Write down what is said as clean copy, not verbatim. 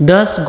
10